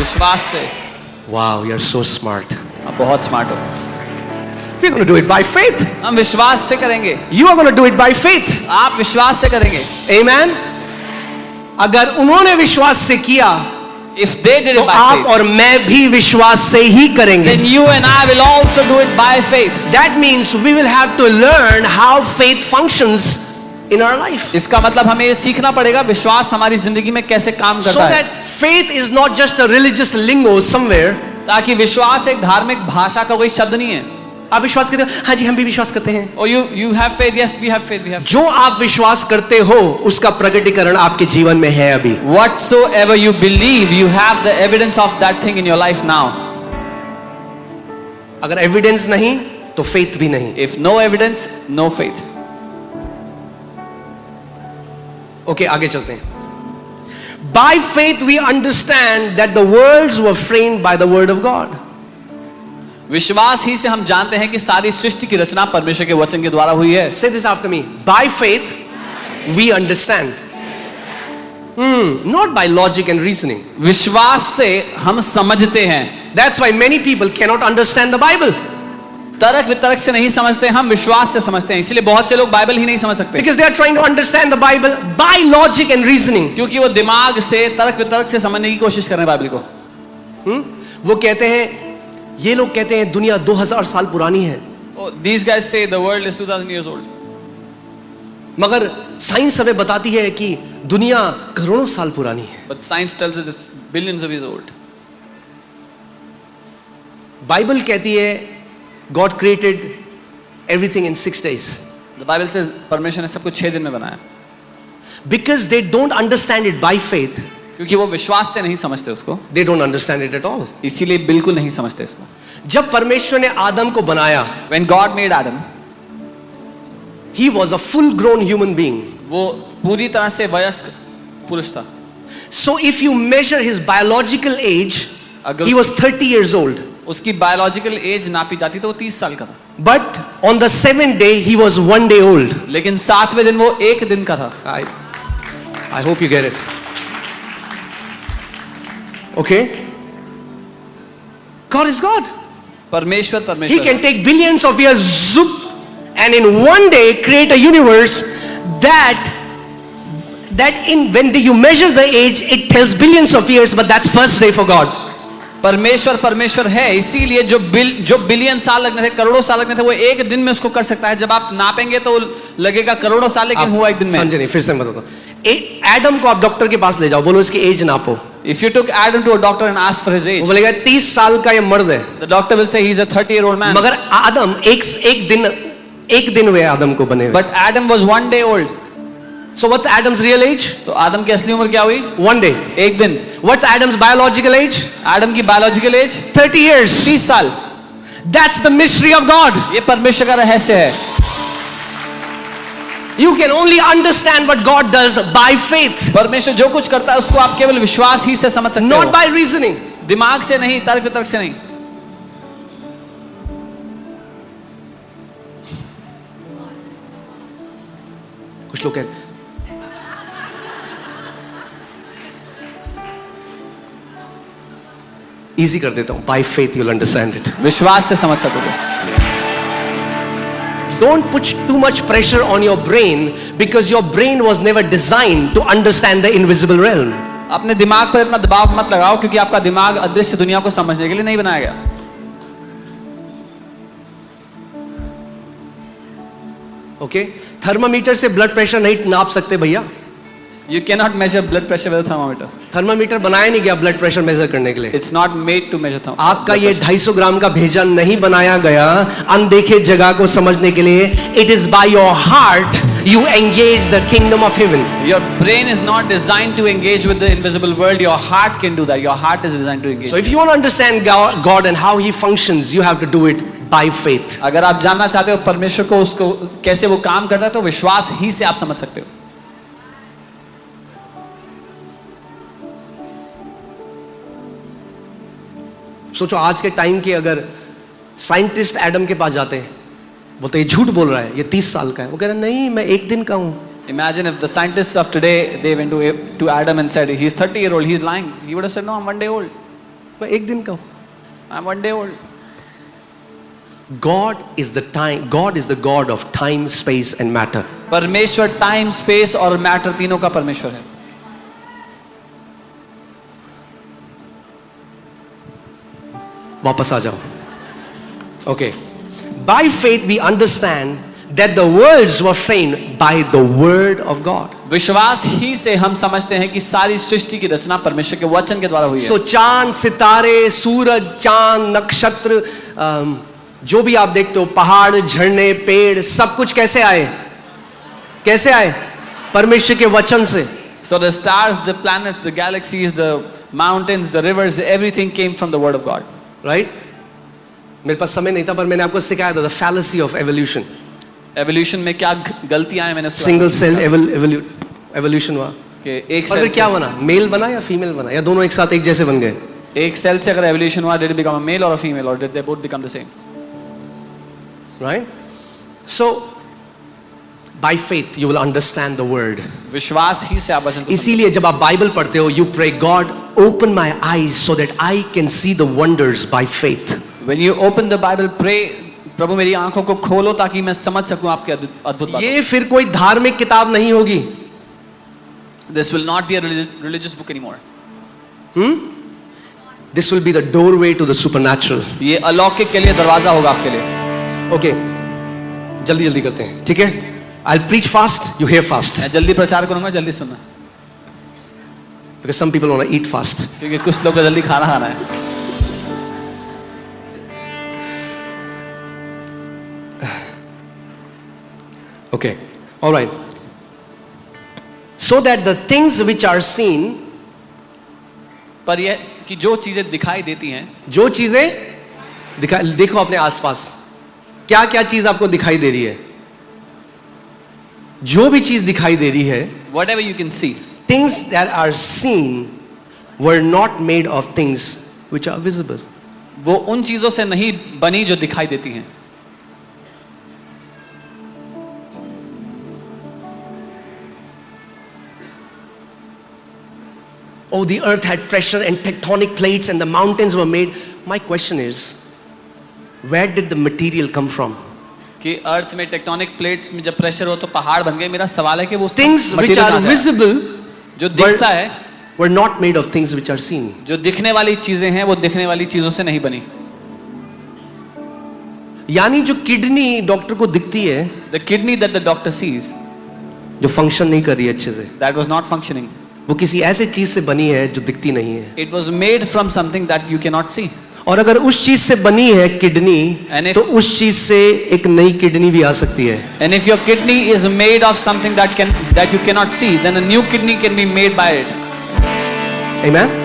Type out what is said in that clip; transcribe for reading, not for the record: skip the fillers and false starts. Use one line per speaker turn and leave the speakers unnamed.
विश्वास से।
Wow, you're so smart.
आप बहुत स्मार्ट हो।
We're going to do it by faith.
हम विश्वास से करेंगे।
You are going to do it by faith.
आप विश्वास से करेंगे।
Amen. अगर उन्होंने विश्वास से किया,
If they did
तो
it by
आप
faith,
और मैं भी विश्वास से ही करेंगे.
then you and I will also do it by faith.
That means we will have to learn how faith functions in our life.
इसका मतलब हमें ये सीखना पड़ेगा विश्वास हमारी जिंदगी में कैसे काम
So
करता है,
that faith is not just a religious lingo somewhere.
ताकि विश्वास एक धार्मिक भाषा का कोई शब्द नहीं है।
आप विश्वास करते हो? हाँ जी, हम भी विश्वास करते हैं.
Oh, you have faith? Yes, we have faith. We have faith.
जो आप विश्वास करते हो उसका प्रकटीकरण आपके जीवन में है अभी.
Whatsoever you believe, you have the evidence of that thing in your life now.
अगर एविडेंस नहीं तो फेथ भी नहीं.
If no evidence, no faith.
Okay, आगे चलते हैं. By faith we understand that the worlds were framed by the word of God.
विश्वास ही से हम जानते हैं कि सारी सृष्टि की रचना परमेश्वर के वचन के द्वारा हुई है।
Say this after me. By faith we understand. Not by logic and reasoning.
विश्वास से हम समझते हैं।
That's why many people cannot understand the Bible.
तर्क वितर्क से नहीं समझते, हम विश्वास से समझते हैं। इसलिए बहुत से लोग बाइबल ही नहीं समझ सकते,
Because they are trying to understand the Bible by logic and reasoning.
क्योंकि वो दिमाग से तर्क वितर्क से समझने की कोशिश कर रहे हैं बाइबल को।
वो कहते हैं, ये लोग कहते हैं दुनिया 2000 साल पुरानी है,
These guys say the world is 2000 years old.
मगर साइंस हमें बताती है कि दुनिया करोड़ों साल पुरानी है.
But science tells us it's billions of years old.
Bible कहती है God created everything in 6 days.
The Bible says परमेश्वर ने सब कुछ 6 दिन में बनाया।
Because they don't understand it by faith,
क्योंकि वो विश्वास से नहीं समझते उसको,
they don't understand it at all.
इसीलिए बिल्कुल नहीं समझते इसको।
जब परमेश्वर ने आदम को बनाया,
When God made Adam,
he was a full grown human being.
वो पूरी तरह से वयस्क पुरुष था।
So if you measure his biological age,
अगर
he was 30 years old.
उसकी बायोलॉजिकल एज नापी जाती तो वो 30 साल का था।
But on the 7th day he was 1 day old.
लेकिन 7वें दिन वो 1 दिन का था।
I hope you get it. Okay? God is God.
परमेश्वर
He
परमेश्वर
can take billions of years, zoop, and in one day create a universe that when you measure the age, it tells billions of years, but that's first day for God.
परमेश्वर परमेश्वर है, इसीलिए जो billion साल लगने थे, करोड़ों साल लगने थे, वो 1 दिन में उसको कर सकता है। जब आप नापेंगे तो लगेगा करोड़ों साल, लेकिन हुआ 1 दिन में।
समझे नहीं, फिर से मैं बताता हूं। एडम को आप डॉक्टर के पास ले जाओ, बोलो इसकी as नापो।
If you took Adam to a doctor and asked for his age,
वो बोलेगा 30 साल का ये मर्द है।
the doctor will say he's a 30-year-old man.
मगर आदम एक दिन हुए आदम को बने हुए।
But Adam was 1 day old.
So what's Adam's real age?
तो आदम की असली उम्र क्या हुई?
1 day.
1 दिन।
What's Adam's biological age?
आदम की बायोलॉजिकल एज
30 years.
30 साल।
That's the mystery of God.
ये परमेश्वर का रहस्य है।
You can only understand what God does by faith,
परमेश्वर जो कुछ करता है उसको आप केवल विश्वास ही से समझ सकते
not
हो,
by reasoning.
दिमाग से नहीं, तर्क वितर्क से नहीं।
कुछ लोग कहते इजी कर देता हूं, by faith you'll understand it.
विश्वास से समझ सकोगे।
Don't put too much pressure on your brain because your brain was never designed to understand the invisible realm.
अपने दिमाग पर इतना दबाव मत लगाओ, क्योंकि आपका दिमाग अदृश्य दुनिया को समझने के लिए नहीं बनाया गया।
ओके, थर्मामीटर से ब्लड प्रेशर नहीं नाप सकते भैया।
You cannot measure blood pressure with a thermometer.
Thermometer बनाया नहीं गया ब्लड प्रेशर मेजर करने के लिए।
It's not made to measure thermometer.
आपका ये 250 ग्राम का भेजा नहीं बनाया गया अनदेखे जगह को समझने के लिए। It is by your heart you engage the kingdom of heaven.
Your brain is not designed to engage with the invisible world. Your heart can do that. Your heart is designed to engage.
So if you want to understand God and how He functions, you have to do it by faith.
अगर आप जानना चाहते हो परमेश्वर को, उसको कैसे वो काम करता है, तो विश्वास ही से आप समझ सकते हो।
सोचो आज के टाइम के अगर साइंटिस्ट एडम के पास जाते हैं, बोलते ये झूठ बोल रहा है, ये 30 साल का है। वो कह रहा है नहीं, मैं 1 दिन का हूं।
Imagine if the scientists of today they went to Adam and said he's 30-year-old, he's lying. He would have said no, I'm 1 day old.
मैं एक दिन का हूं.
I'm 1 day old.
God is the time. God is the God of time, space, and matter.
परमेश्वर time, space और matter तीनों का परमेश्वर है.
वापस आ जाओ. Okay. By faith we understand that the worlds were framed by the word of God.
विश्वास ही से हम समझते हैं कि सारी सृष्टि की रचना परमेश्वर के वचन के द्वारा हुई है.
So चांद, सितारे, सूरज, चांद, नक्षत्र, जो भी आप देखते हो, पहाड़, झरने, पेड़, सब कुछ कैसे आए? कैसे आए? परमेश्वर के वचन से.
So the stars, the planets, the galaxies, the mountains, the rivers, everything came from the word of God.
Right? मेरे पास समय नहीं था पर मैंने आपको सिखाया था the fallacy of evolution.
Evolution में क्या गलतियां हैं मैंने उसको
Single cell evolution हुआ.
कि एक
और
सेल
फिर क्या बना? मेल बना या फीमेल बना या दोनों एक साथ एक जैसे बन गए?
एक सेल से अगर एवोल्यूशन हुआ, did it become a male or a female or did they both become the same?
Right? So by faith you will understand the word.
विश्वास ही से आप वचन को
इसीलिए जब आप बाइबल पढ़ते हो, you pray, God open my eyes so that I can see the wonders by faith.
When you open the Bible, pray, प्रभु मेरी आंखों को खोलो ताकि मैं समझ सकूं आपके अद्भुत बातें.
ये फिर कोई धार्मिक किताब नहीं होगी.
This will not be a religious book anymore.
This will be the doorway to the supernatural.
ये अलौकिक के लिए दरवाजा होगा आपके लिए.
Okay, जल्दी जल्दी करते हैं, ठीक है? I'll preach fast, you hear fast.
मैं जल्दी प्रचार करूंगा, जल्दी सुनना.
Because some people want to eat fast.
क्योंकि कुछ लोग को जल्दी खाना खाना है.
Okay, all right. So that the things which are seen,
पर यह कि जो चीजें दिखाई देती हैं,
जो चीजें देखो अपने आसपास, क्या क्या चीज आपको दिखाई दे रही है? जो भी चीज दिखाई दे रही है,
whatever you can see,
things that are seen were not made of things which are visible.
वो उन चीजों से नहीं बनी जो दिखाई देती हैं.
Oh, the earth had pressure and tectonic plates and the mountains were made. My question is, where did the material come from?
कि अर्थ में टेक्टोनिक प्लेट्स में जब प्रेशर हो तो पहाड़ बन गए. मेरा सवाल है कि वो
Things which are visible
जो दिखता है,
were not made of things which are seen.
जो दिखने वाली चीजें हैं वो दिखने वाली चीजों से नहीं बनी.
यानी जो किडनी डॉक्टर को दिखती है,
The kidney that the doctor sees,
जो फंक्शन नहीं कर रही है अच्छे से,
that was not functioning.
वो किसी ऐसे चीज से बनी है जो दिखती नहीं है.
It was made from something that you cannot see.
और अगर उस चीज से बनी है किडनी, तो उस चीज से एक नई किडनी भी आ सकती है.
And if your kidney is made of something that you cannot see, then a new kidney can be made by it.
Amen.